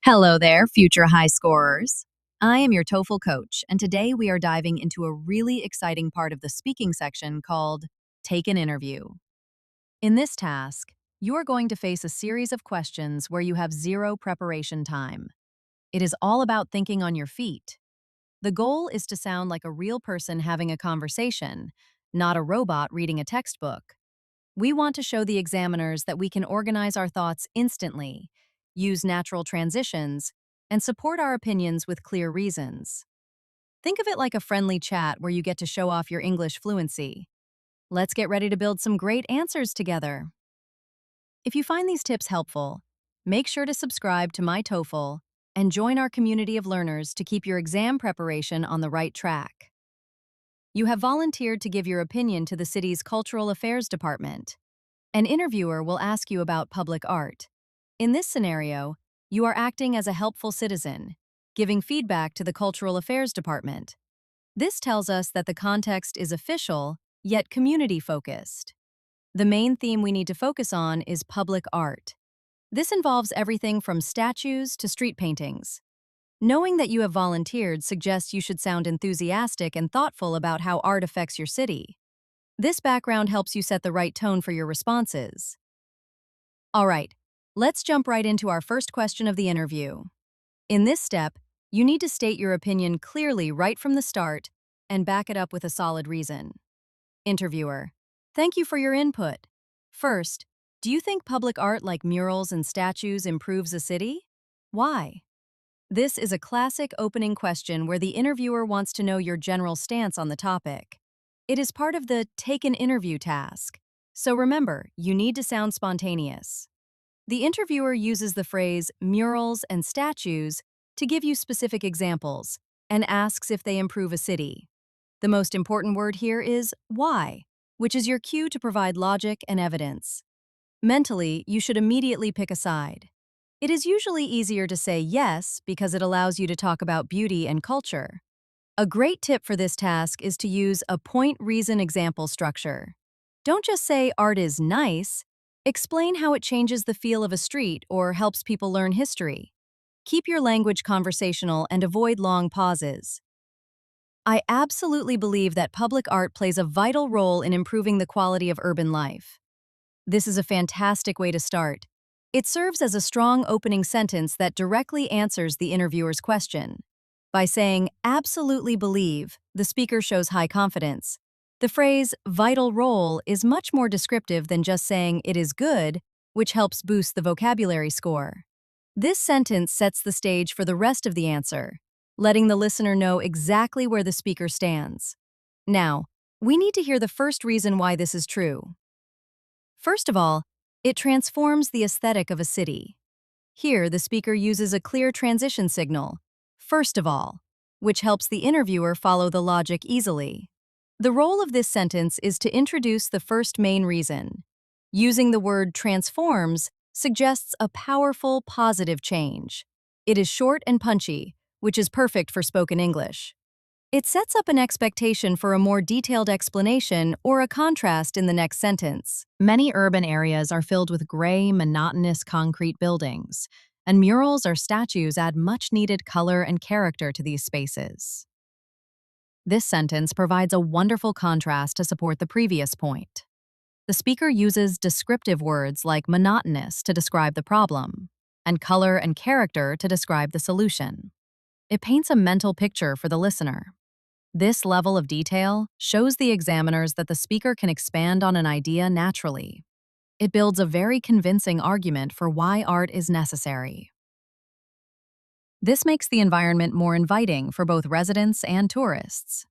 Hello there, future high scorers. I am your TOEFL coach, and today we are diving into a really exciting part of the speaking section called Take an Interview. In this task, you are going to face a series of questions where you have zero preparation time. It is all about thinking on your feet. The goal is to sound like a real person having a conversation, not a robot reading a textbook. We want to show the examiners that we can organize our thoughts instantly, use natural transitions, and support our opinions with clear reasons. Think of it like a friendly chat where you get to show off your English fluency. Let's get ready to build some great answers together. If you find these tips helpful, make sure to subscribe to myTOEFL and join our community of learners to keep your exam preparation on the right track. You have volunteered to give your opinion to the city's Cultural Affairs Department. An interviewer will ask you about public art. In this scenario, you are acting as a helpful citizen, giving feedback to the Cultural Affairs Department. This tells us that the context is official, yet community-focused. The main theme we need to focus on is public art. This involves everything from statues to street paintings. Knowing that you have volunteered suggests you should sound enthusiastic and thoughtful about how art affects your city. This background helps you set the right tone for your responses. All right, let's jump right into our first question of the interview. In this step, you need to state your opinion clearly right from the start and back it up with a solid reason. Interviewer: thank you for your input. First, do you think public art like murals and statues improves a city? Why? This is a classic opening question where the interviewer wants to know your general stance on the topic. It is part of the take an interview task. So remember, you need to sound spontaneous. The interviewer uses the phrase murals and statues to give you specific examples and asks if they improve a city. The most important word here is why, which is your cue to provide logic and evidence. Mentally, you should immediately pick a side. It is usually easier to say yes because it allows you to talk about beauty and culture. A great tip for this task is to use a point-reason example structure. Don't just say art is nice, explain how it changes the feel of a street or helps people learn history. Keep your language conversational and avoid long pauses. I absolutely believe that public art plays a vital role in improving the quality of urban life. This is a fantastic way to start. It serves as a strong opening sentence that directly answers the interviewer's question. By saying, absolutely believe, the speaker shows high confidence. The phrase, vital role, is much more descriptive than just saying it is good, which helps boost the vocabulary score. This sentence sets the stage for the rest of the answer, letting the listener know exactly where the speaker stands. Now, we need to hear the first reason why this is true. First of all, it transforms the aesthetic of a city. Here, the speaker uses a clear transition signal, first of all, which helps the interviewer follow the logic easily. The role of this sentence is to introduce the first main reason. Using the word transforms suggests a powerful, positive change. It is short and punchy, which is perfect for spoken English. It sets up an expectation for a more detailed explanation or a contrast in the next sentence. Many urban areas are filled with gray, monotonous concrete buildings, and murals or statues add much-needed color and character to these spaces. This sentence provides a wonderful contrast to support the previous point. The speaker uses descriptive words like monotonous to describe the problem, and color and character to describe the solution. It paints a mental picture for the listener. This level of detail shows the examiners that the speaker can expand on an idea naturally. It builds a very convincing argument for why art is necessary. This makes the environment more inviting for both residents and tourists.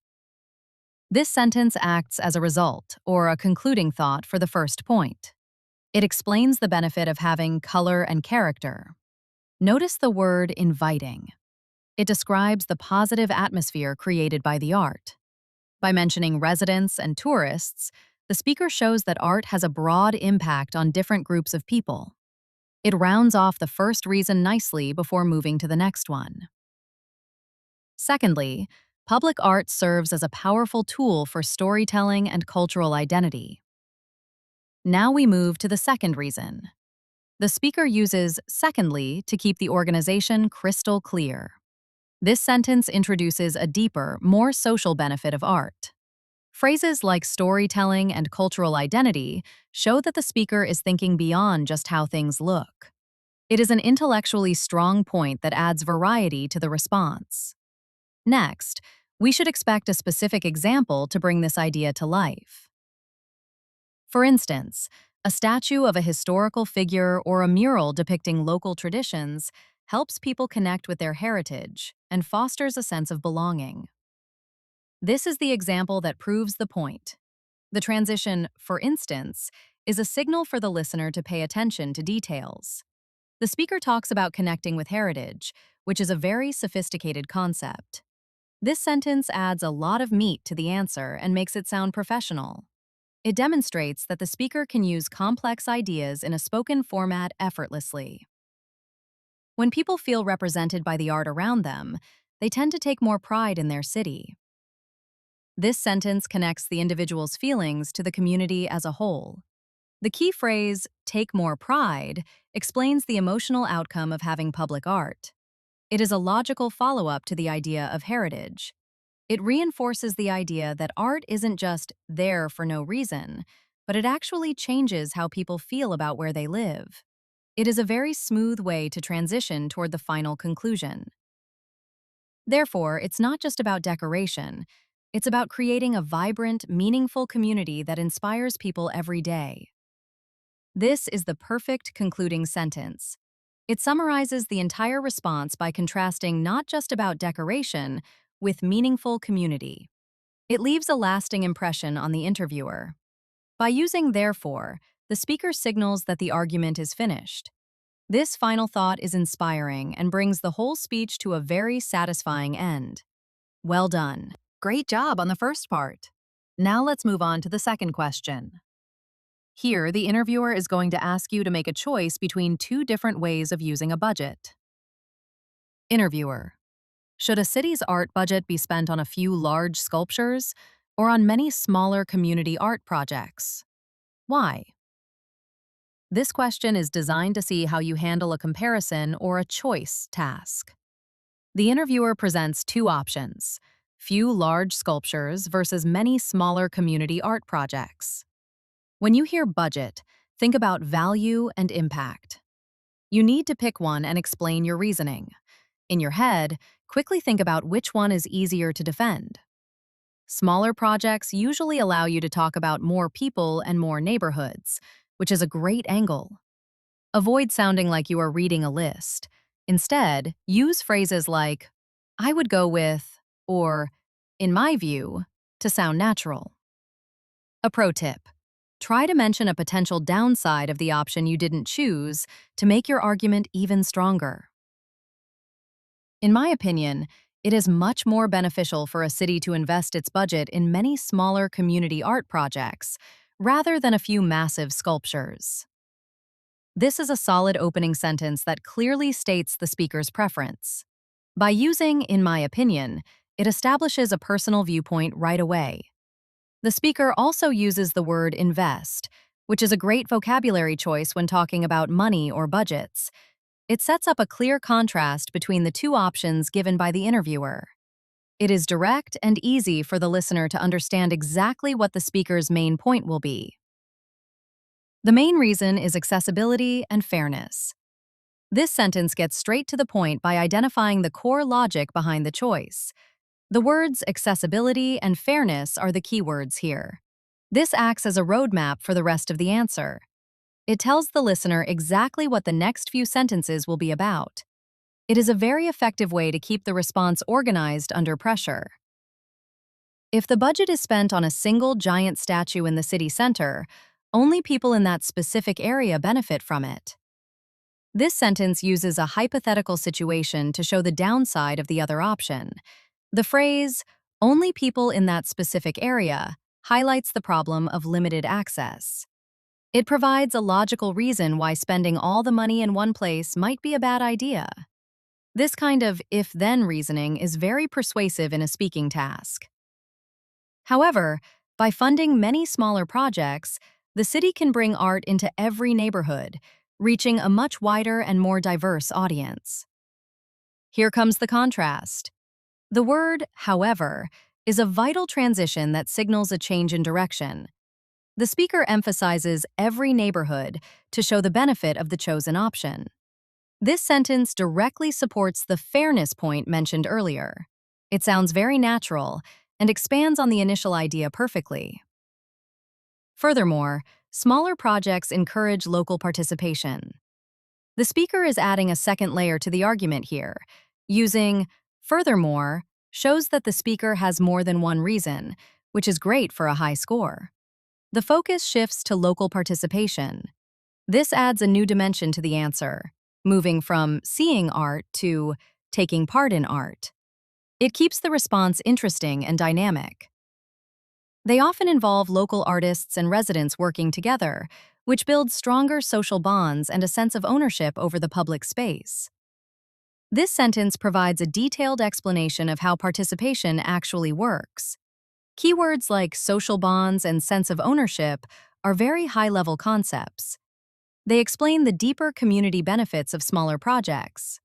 This sentence acts as a result, or a concluding thought for the first point. It explains the benefit of having color and character. Notice the word inviting. It describes the positive atmosphere created by the art. By mentioning residents and tourists, the speaker shows that art has a broad impact on different groups of people. It rounds off the first reason nicely before moving to the next one. Secondly, public art serves as a powerful tool for storytelling and cultural identity. Now we move to the second reason. The speaker uses secondly to keep the organization crystal clear. This sentence introduces a deeper, more social benefit of art. Phrases like storytelling and cultural identity show that the speaker is thinking beyond just how things look. It is an intellectually strong point that adds variety to the response. Next, we should expect a specific example to bring this idea to life. For instance, a statue of a historical figure or a mural depicting local traditions helps people connect with their heritage and fosters a sense of belonging. This is the example that proves the point. The transition, for instance, is a signal for the listener to pay attention to details. The speaker talks about connecting with heritage, which is a very sophisticated concept. This sentence adds a lot of meat to the answer and makes it sound professional. It demonstrates that the speaker can use complex ideas in a spoken format effortlessly. When people feel represented by the art around them, they tend to take more pride in their city. This sentence connects the individual's feelings to the community as a whole. The key phrase, take more pride, explains the emotional outcome of having public art. It is a logical follow-up to the idea of heritage. It reinforces the idea that art isn't just there for no reason, but it actually changes how people feel about where they live. It is a very smooth way to transition toward the final conclusion. Therefore, it's not just about decoration. It's about creating a vibrant, meaningful community that inspires people every day. This is the perfect concluding sentence. It summarizes the entire response by contrasting not just about decoration with meaningful community. It leaves a lasting impression on the interviewer. By using therefore, the speaker signals that the argument is finished. This final thought is inspiring and brings the whole speech to a very satisfying end. Well done. Great job on the first part. Now let's move on to the second question. Here, the interviewer is going to ask you to make a choice between two different ways of using a budget. Interviewer: should a city's art budget be spent on a few large sculptures or on many smaller community art projects? Why? This question is designed to see how you handle a comparison or a choice task. The interviewer presents two options: few large sculptures versus many smaller community art projects. When you hear budget, think about value and impact. You need to pick one and explain your reasoning. In your head, quickly think about which one is easier to defend. Smaller projects usually allow you to talk about more people and more neighborhoods, which is a great angle. Avoid sounding like you are reading a list. Instead, use phrases like, "I would go with," or "in my view," to sound natural. A pro tip: try to mention a potential downside of the option you didn't choose to make your argument even stronger. In my opinion, it is much more beneficial for a city to invest its budget in many smaller community art projects rather than a few massive sculptures. This is a solid opening sentence that clearly states the speaker's preference. By using "in my opinion," it establishes a personal viewpoint right away. The speaker also uses the word invest, which is a great vocabulary choice when talking about money or budgets. It sets up a clear contrast between the two options given by the interviewer. It is direct and easy for the listener to understand exactly what the speaker's main point will be. The main reason is accessibility and fairness. This sentence gets straight to the point by identifying the core logic behind the choice. The words accessibility and fairness are the key words here. This acts as a roadmap for the rest of the answer. It tells the listener exactly what the next few sentences will be about. It is a very effective way to keep the response organized under pressure. If the budget is spent on a single giant statue in the city center, only people in that specific area benefit from it. This sentence uses a hypothetical situation to show the downside of the other option. The phrase, "only people in that specific area," highlights the problem of limited access. It provides a logical reason why spending all the money in one place might be a bad idea. This kind of if-then reasoning is very persuasive in a speaking task. However, by funding many smaller projects, the city can bring art into every neighborhood, reaching a much wider and more diverse audience. Here comes the contrast. The word, however, is a vital transition that signals a change in direction. The speaker emphasizes every neighborhood to show the benefit of the chosen option. This sentence directly supports the fairness point mentioned earlier. It sounds very natural and expands on the initial idea perfectly. Furthermore, smaller projects encourage local participation. The speaker is adding a second layer to the argument here. Using furthermore shows that the speaker has more than one reason, which is great for a high score. The focus shifts to local participation. This adds a new dimension to the answer, moving from seeing art to taking part in art. It keeps the response interesting and dynamic. They often involve local artists and residents working together, which builds stronger social bonds and a sense of ownership over the public space. This sentence provides a detailed explanation of how participation actually works. Keywords like social bonds and sense of ownership are very high-level concepts. They explain the deeper community benefits of smaller projects.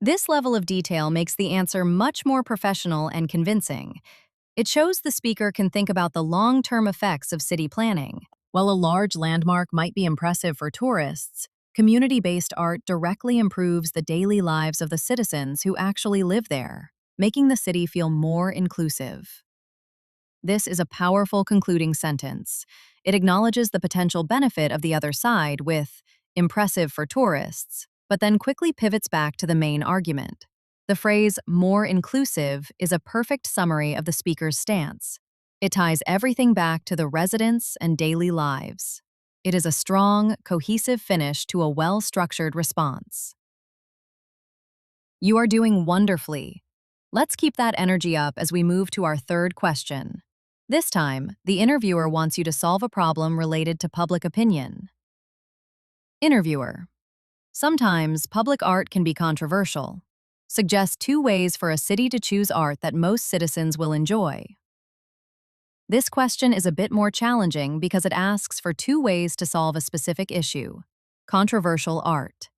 This level of detail makes the answer much more professional and convincing. It shows the speaker can think about the long-term effects of city planning. While a large landmark might be impressive for tourists, community-based art directly improves the daily lives of the citizens who actually live there, making the city feel more inclusive. This is a powerful concluding sentence. It acknowledges the potential benefit of the other side with impressive for tourists, but then quickly pivots back to the main argument. The phrase more inclusive is a perfect summary of the speaker's stance. It ties everything back to the residents and daily lives. It is a strong, cohesive finish to a well-structured response. You are doing wonderfully. Let's keep that energy up as we move to our third question. This time, the interviewer wants you to solve a problem related to public opinion. Interviewer: sometimes public art can be controversial. Suggest 2 ways for a city to choose art that most citizens will enjoy. This question is a bit more challenging because it asks for 2 ways to solve a specific issue: controversial art.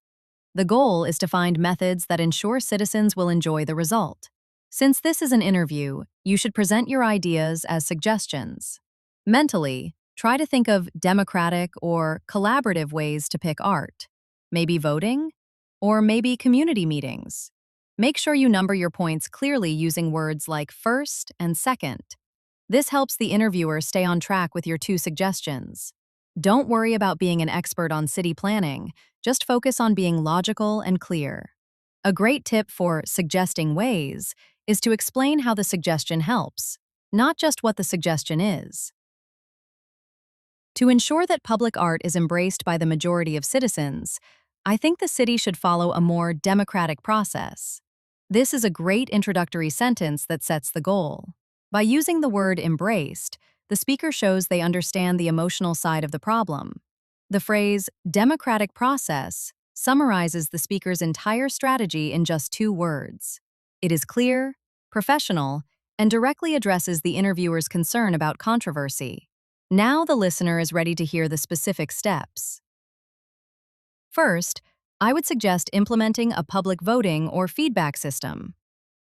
The goal is to find methods that ensure citizens will enjoy the result. Since this is an interview, you should present your ideas as suggestions. Mentally, try to think of democratic or collaborative ways to pick art. Maybe voting? Or maybe community meetings. Make sure you number your points clearly using words like first and second. This helps the interviewer stay on track with your 2 suggestions. Don't worry about being an expert on city planning, just focus on being logical and clear. A great tip for suggesting ways is to explain how the suggestion helps, not just what the suggestion is. To ensure that public art is embraced by the majority of citizens, I think the city should follow a more democratic process. This is a great introductory sentence that sets the goal. By using the word embraced, the speaker shows they understand the emotional side of the problem. The phrase democratic process summarizes the speaker's entire strategy in just 2 words. It is clear, professional, and directly addresses the interviewer's concern about controversy. Now the listener is ready to hear the specific steps. First, I would suggest implementing a public voting or feedback system.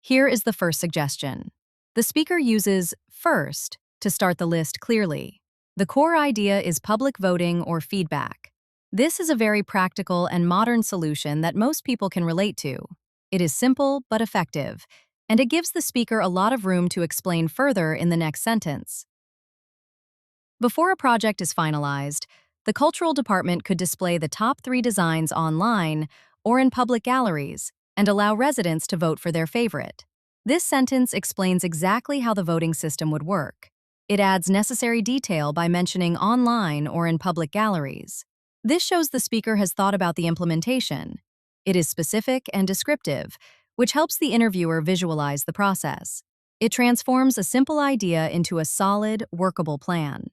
Here is the first suggestion. The speaker uses first to start the list clearly. The core idea is public voting or feedback. This is a very practical and modern solution that most people can relate to. It is simple but effective, and it gives the speaker a lot of room to explain further in the next sentence. Before a project is finalized, the cultural department could display the top 3 designs online or in public galleries and allow residents to vote for their favorite. This sentence explains exactly how the voting system would work. It adds necessary detail by mentioning online or in public galleries. This shows the speaker has thought about the implementation. It is specific and descriptive, which helps the interviewer visualize the process. It transforms a simple idea into a solid, workable plan.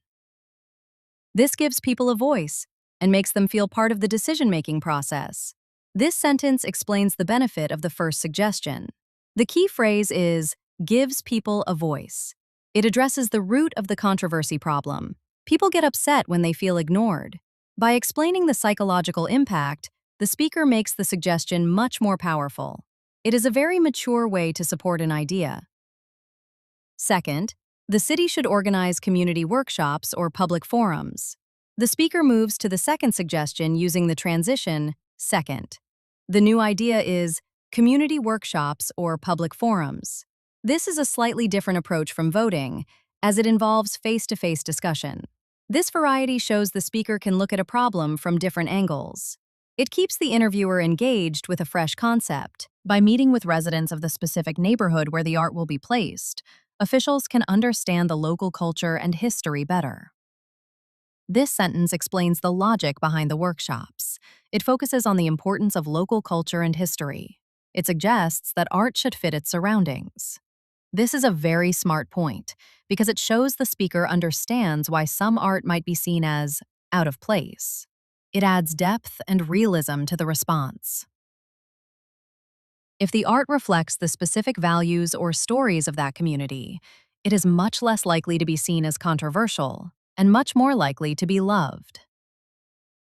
This gives people a voice and makes them feel part of the decision-making process. This sentence explains the benefit of the first suggestion. The key phrase is gives people a voice. It addresses the root of the controversy problem. People get upset when they feel ignored. By explaining the psychological impact, the speaker makes the suggestion much more powerful. It is a very mature way to support an idea. Second, the city should organize community workshops or public forums. The speaker moves to the second suggestion using the transition second. The new idea is community workshops or public forums. This is a slightly different approach from voting, as it involves face-to-face discussion. This variety shows the speaker can look at a problem from different angles. It keeps the interviewer engaged with a fresh concept. By meeting with residents of the specific neighborhood where the art will be placed, officials can understand the local culture and history better. This sentence explains the logic behind the workshops. It focuses on the importance of local culture and history. It suggests that art should fit its surroundings. This is a very smart point because it shows the speaker understands why some art might be seen as out of place. It adds depth and realism to the response. If the art reflects the specific values or stories of that community, it is much less likely to be seen as controversial and much more likely to be loved.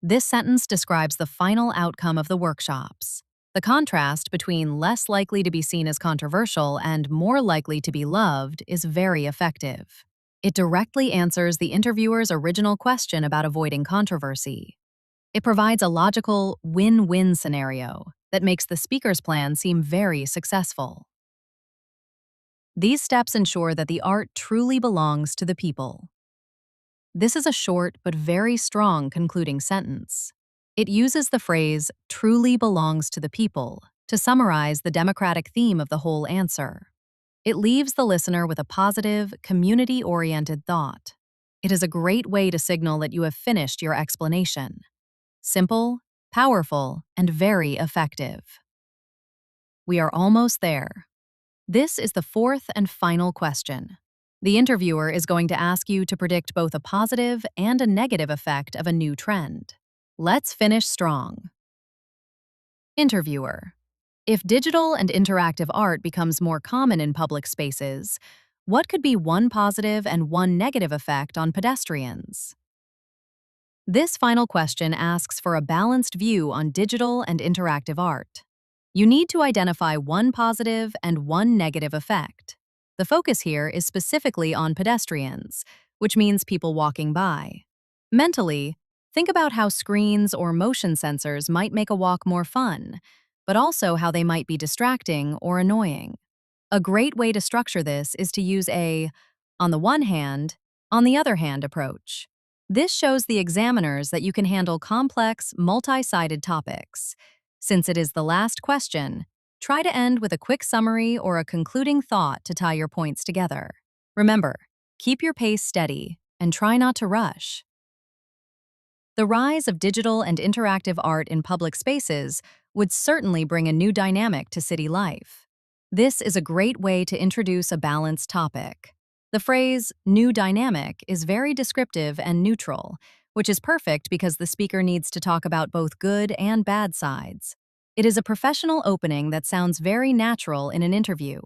This sentence describes the final outcome of the workshops. The contrast between less likely to be seen as controversial and more likely to be loved is very effective. It directly answers the interviewer's original question about avoiding controversy. It provides a logical win-win scenario that makes the speaker's plan seem very successful. These steps ensure that the art truly belongs to the people. This is a short but very strong concluding sentence. It uses the phrase, truly belongs to the people, to summarize the democratic theme of the whole answer. It leaves the listener with a positive, community-oriented thought. It is a great way to signal that you have finished your explanation. Simple, powerful, and very effective. We are almost there. This is the fourth and final question. The interviewer is going to ask you to predict both a positive and a negative effect of a new trend. Let's finish strong. Interviewer: if digital and interactive art becomes more common in public spaces, what could be one positive and one negative effect on pedestrians? This final question asks for a balanced view on digital and interactive art. You need to identify one positive and one negative effect. The focus here is specifically on pedestrians, which means people walking by. Mentally, think about how screens or motion sensors might make a walk more fun, but also how they might be distracting or annoying. A great way to structure this is to use a on the one hand, on the other hand approach. This shows the examiners that you can handle complex, multi-sided topics. Since it is the last question, try to end with a quick summary or a concluding thought to tie your points together. Remember, keep your pace steady and try not to rush. The rise of digital and interactive art in public spaces would certainly bring a new dynamic to city life. This is a great way to introduce a balanced topic. The phrase, new dynamic, is very descriptive and neutral, which is perfect because the speaker needs to talk about both good and bad sides. It is a professional opening that sounds very natural in an interview.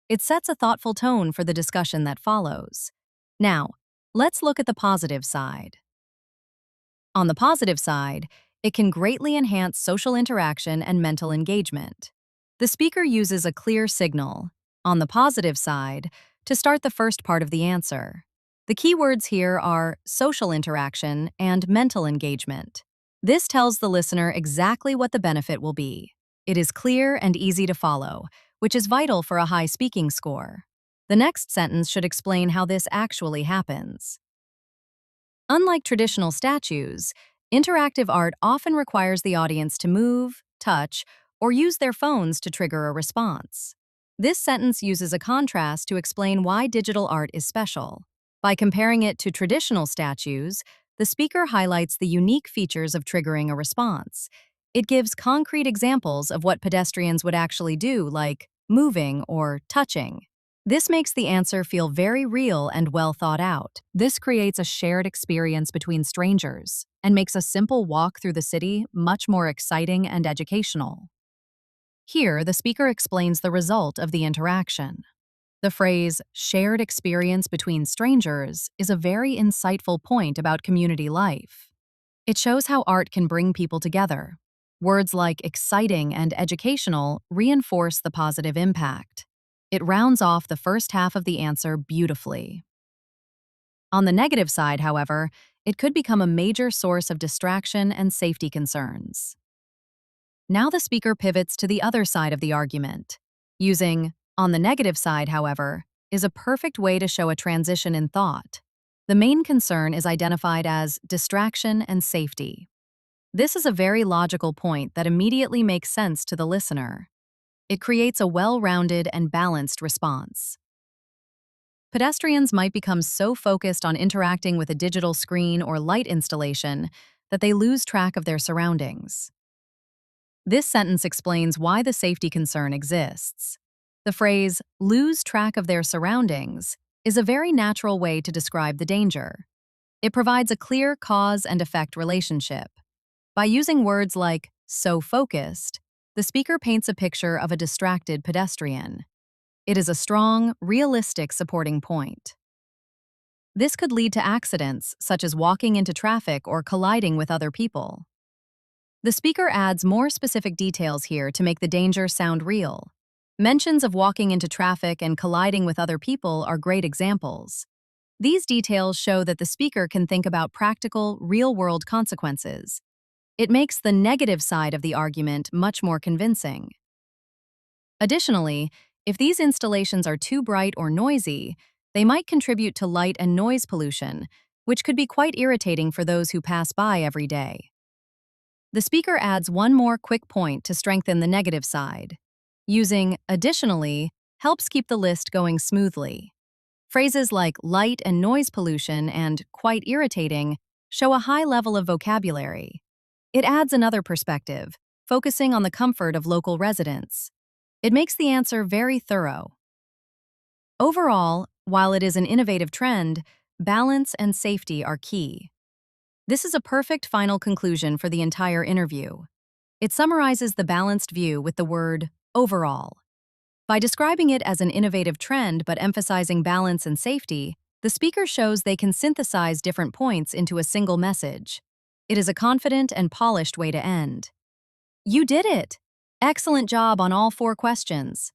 It sets a thoughtful tone for the discussion that follows. Now, let's look at the positive side. On the positive side, it can greatly enhance social interaction and mental engagement. The speaker uses a clear signal, on the positive side, to start the first part of the answer. The key words here are social interaction and mental engagement. This tells the listener exactly what the benefit will be. It is clear and easy to follow, which is vital for a high speaking score. The next sentence should explain how this actually happens. Unlike traditional statues, interactive art often requires the audience to move, touch, or use their phones to trigger a response. This sentence uses a contrast to explain why digital art is special. By comparing it to traditional statues, the speaker highlights the unique features of triggering a response. It gives concrete examples of what pedestrians would actually do, like moving or touching. This makes the answer feel very real and well thought out. This creates a shared experience between strangers and makes a simple walk through the city much more exciting and educational. Here, the speaker explains the result of the interaction. The phrase, shared experience between strangers, is a very insightful point about community life. It shows how art can bring people together. Words like exciting and educational reinforce the positive impact. It rounds off the first half of the answer beautifully. On the negative side, however, it could become a major source of distraction and safety concerns. Now the speaker pivots to the other side of the argument. Using "on the negative side, however" is a perfect way to show a transition in thought. The main concern is identified as distraction and safety. This is a very logical point that immediately makes sense to the listener. It creates a well-rounded and balanced response. Pedestrians might become so focused on interacting with a digital screen or light installation that they lose track of their surroundings. This sentence explains why the safety concern exists. The phrase, lose track of their surroundings, is a very natural way to describe the danger. It provides a clear cause and effect relationship. By using words like so focused, the speaker paints a picture of a distracted pedestrian. It is a strong, realistic supporting point. This could lead to accidents, such as walking into traffic or colliding with other people. The speaker adds more specific details here to make the danger sound real. Mentions of walking into traffic and colliding with other people are great examples. These details show that the speaker can think about practical, real-world consequences. It makes the negative side of the argument much more convincing. Additionally, if these installations are too bright or noisy, they might contribute to light and noise pollution, which could be quite irritating for those who pass by every day. The speaker adds one more quick point to strengthen the negative side. Using "additionally" helps keep the list going smoothly. Phrases like light and noise pollution and quite irritating show a high level of vocabulary. It adds another perspective, focusing on the comfort of local residents. It makes the answer very thorough. Overall, while it is an innovative trend, balance and safety are key. This is a perfect final conclusion for the entire interview. It summarizes the balanced view with the word overall. By describing it as an innovative trend but emphasizing balance and safety, the speaker shows they can synthesize different points into a single message. It is a confident and polished way to end. You did it! Excellent job on all 4 questions.